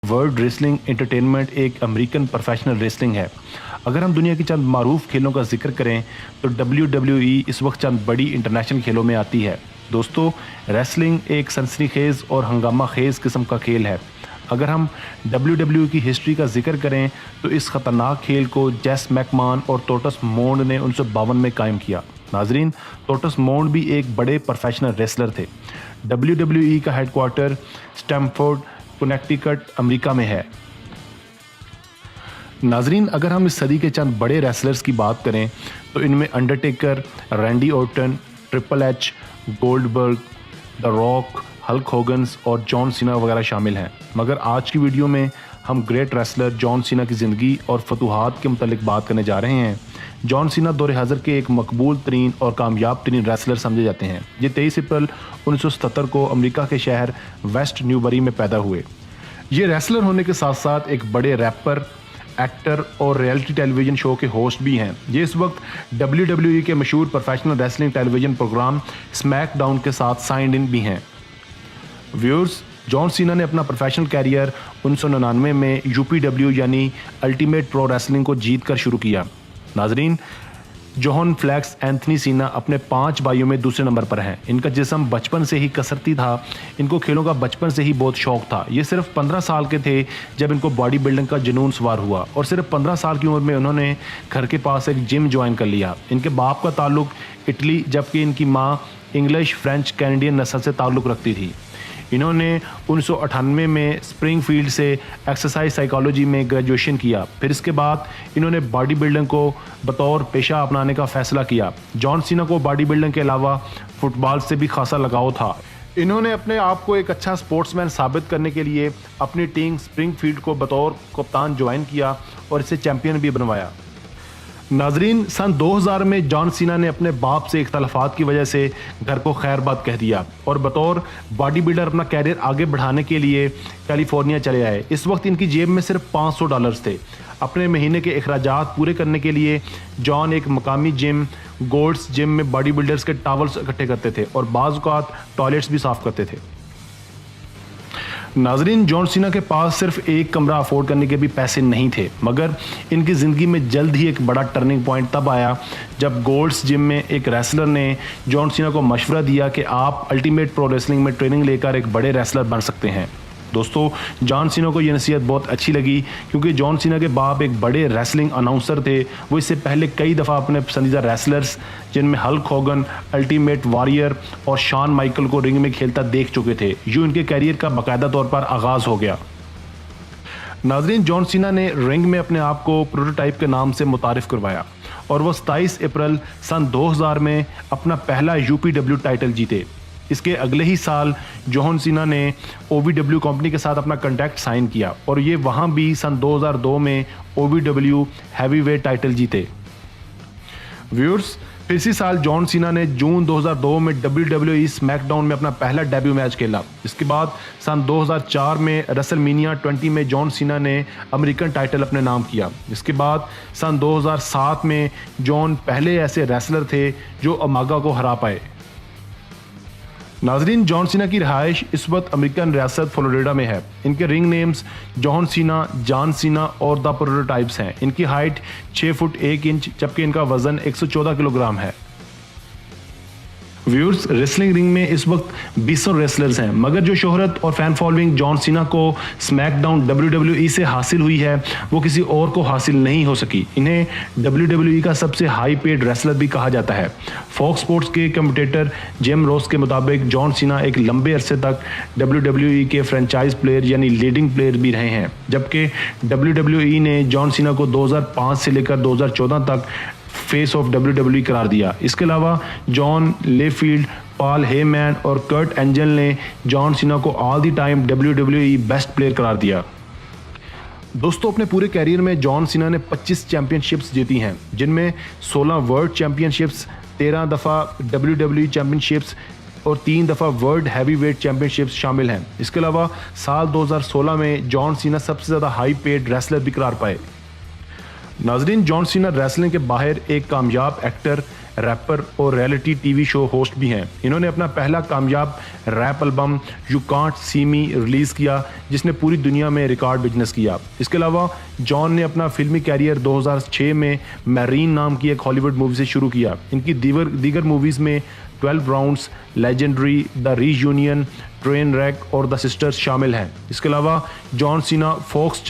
World wrestling entertainment एक American professional wrestling है। अगर हम दुनिया की चंद मारूफ खेलों का जिक्र करें तो WWE इस वक्त चंद बड़ी इंटरनेशनल खेलों में आती है। दोस्तों, रेसलिंग एक सनसनीखेज और हंगामा खेज किस्म का खेल है। अगर हम WWE की हिस्ट्री का जिक्र करें तो इस ख़तरनाक खेल को जेस मैकमैन और टोटस मोंड ने 1952 में कायम किया। नाजरीन, टोटस मोंड भी एक बड़े प्रोफेशनल रेसलर थे। WWE का हेडक्वार्टर स्टैमफोर्ड कनेक्टिकट अमेरिका में है। नाजरीन, अगर हम इस सदी के चंद बड़े रेसलर्स की बात करें तो इनमें Undertaker, Randy Orton, Triple H, Goldberg, the Rock, Hulk Hogans और जॉन सीना वगैरह शामिल हैं। मगर आज की वीडियो में हम ग्रेट रेसलर जॉन सीना की ज़िंदगी और फतूहात के मुतालिक बात करने जा रहे हैं। जॉन सीना दौर हज़र के एक मकबूल तरीन और कामयाब तरीन रेसलर समझे जाते हैं। ये 23 अप्रैल 1977 को अमेरिका के शहर वेस्ट न्यूबरी में पैदा हुए। ये रेसलर होने के साथ साथ एक बड़े रैपर, एक्टर और रियलिटी टेलीविज़न शो के होस्ट भी हैं। ये इस वक्त WWE के मशहूर professional wrestling television programme SmackDown के साथ साइंड इन भी हैं। व्यूअर्स, जॉन सीना ने अपना प्रोफेशनल कैरियर 1999 में UPW यानी अल्टीमेट प्रो रेसलिंग को जीत कर शुरू किया। नाजरीन, जॉन फ्लैक्स एंथनी सीना अपने 5 भाइयों में दूसरे नंबर पर हैं। इनका जिस्म बचपन से ही कसरती था। इनको खेलों का बचपन से ही बहुत शौक था। ये सिर्फ 15 साल के थे जब इनको बॉडी बिल्डिंग का जुनून सवार हुआ और सिर्फ 15 साल की उम्र में उन्होंने घर के पास एक जिम ज्वाइन कर लिया। इनके बाप का ताल्लुक इटली जबकि इनकी माँ इंग्लिश, फ्रेंच, कैनेडियन नस्ल से ताल्लुक़ रखती थी। इन्होंने 1998 में स्प्रिंगफील्ड से एक्सरसाइज साइकोलॉजी में ग्रेजुएशन किया। फिर इसके बाद इन्होंने बॉडी बिल्डिंग को बतौर पेशा अपनाने का फैसला किया। जॉन सीना को बॉडी बिल्डिंग के अलावा फुटबॉल से भी खासा लगाव था। इन्होंने अपने आप को एक अच्छा स्पोर्ट्समैन साबित करने के लिए अपनी टीम स्प्रिंगफील्ड को बतौर कप्तान ज्वाइन किया और इसे चैम्पियन भी बनवाया। नाजरीन, सन 2000 में जॉन सीना ने अपने बाप से इख्तलाफात की वजह से घर को खैरबाद कह दिया और बतौर बॉडी बिल्डर अपना कैरियर आगे बढ़ाने के लिए कैलिफोर्निया चले आए। इस वक्त इनकी जेब में सिर्फ $500 थे। अपने महीने के अखराजात पूरे करने के लिए जॉन एक मकामी जिम, गोल्ड्स जिम में बॉडी बिल्डर्स के टावल्स इकट्ठे करते थे और बाज़ औक़ात टॉयलेट्स भी साफ़ करते थे। नाजरीन, जॉन सीना के पास सिर्फ एक कमरा अफोर्ड करने के भी पैसे नहीं थे, मगर इनकी ज़िंदगी में जल्द ही एक बड़ा टर्निंग पॉइंट तब आया जब गोल्ड्स जिम में एक रेसलर ने जॉन सीना को मशवरा दिया कि आप अल्टीमेट प्रो रेसलिंग में ट्रेनिंग लेकर एक बड़े रेसलर बन सकते हैं। दोस्तों, जॉन सीना को यह नसीहत बहुत अच्छी लगी क्योंकि जॉन सीना के बाप एक बड़े रेसलिंग अनाउंसर थे। वो इससे पहले कई दफ़ा अपने पसंदीदा रेसलर्स जिनमें हल्क होगन, अल्टीमेट वॉरियर और शॉन माइकल को रिंग में खेलता देख चुके थे। यूँ इनके कैरियर का बाकायदा तौर पर आगाज़ हो गया। नाजरीन, जॉन सीना ने रिंग में अपने आप को प्रोटोटाइप के नाम से मुतारिफ़ करवाया और वह 27 अप्रैल सन 2000 में अपना पहला UPW टाइटल जीते। इसके अगले ही साल जॉन सीना ने OVW कंपनी के साथ अपना कॉन्ट्रैक्ट साइन किया और ये वहाँ भी सन 2002 में OVW हैवीवेट टाइटल जीते। व्यूअर्स, फिर इसी साल जॉन सीना ने जून 2002 में WWE स्मैकडाउन में अपना पहला डेब्यू मैच खेला। इसके बाद सन 2004 में रेसलमेनिया 20 में जॉन सीना ने अमेरिकन टाइटल अपने नाम किया। इसके बाद सन 2007 में जॉन पहले ऐसे रेसलर थे जो अमागा को हरा पाए। नाजरीन, जॉन सीना की रिहाइश इस वक्त अमेरिकन रियासत फ्लोरिडा में है। इनके ring names John Cena, John Cena और द प्रोटोटाइप्स हैं। इनकी हाइट 6 फुट 1 इंच जबकि इनका वजन 114 किलोग्राम है। व्यूअर्स, रेसलिंग रिंग में इस वक्त 200 रेसलर्स हैं, मगर जो शोहरत और फैन फॉलोइंग जॉन सीना को स्मैकडाउन WWE से हासिल हुई है वो किसी और को हासिल नहीं हो सकी। इन्हें WWE का सबसे हाई पेड रेसलर भी कहा जाता है। फॉक्स स्पोर्ट्स के कमेंटेटर जिम रॉस के मुताबिक जॉन सीना एक लंबे अरसे तक WWE के फ्रेंचाइज प्लेयर यानी लीडिंग प्लेयर भी रहे हैं, जबकि WWE ने जॉन सीना को 2005 से लेकर 2014 तक फेस ऑफ WWE करार दिया। इसके अलावा जॉन लेफील्ड, पॉल हेमैन और कर्ट एंजल ने जॉन सीना को all the time WWE best player करार दिया। दोस्तों, अपने पूरे कैरियर में जॉन सीना ने 25 चैंपियनशिप्स जीती हैं, जिनमें 16 वर्ल्ड चैंपियनशिप्स, 13 दफ़ा WWE चैंपियनशिप्स और 3 दफ़ा वर्ल्ड हैवीवेट चैंपियनशिप्स शामिल हैं। इसके अलावा साल 2016 में जॉन सीना सबसे ज़्यादा हाई पेड रेसलर भी करार पाए। नाजरीन, जॉन सीना रेसलिंग के बाहर एक कामयाब एक्टर, रैपर और रियलिटी टीवी शो होस्ट भी हैं। इन्होंने अपना पहला कामयाब rap album you can't see me release किया, जिसने पूरी दुनिया में रिकॉर्ड बिजनेस किया। इसके अलावा जॉन ने अपना फिल्मी कैरियर 2006 में मैरीन नाम की एक हॉलीवुड मूवी से शुरू किया। इनकी दीगर मूवीज़ में 12 rounds, legendary, the reunion, train rack और द सिस्टर्स शामिल हैं। इसके अलावा जॉन सीना फॉक्स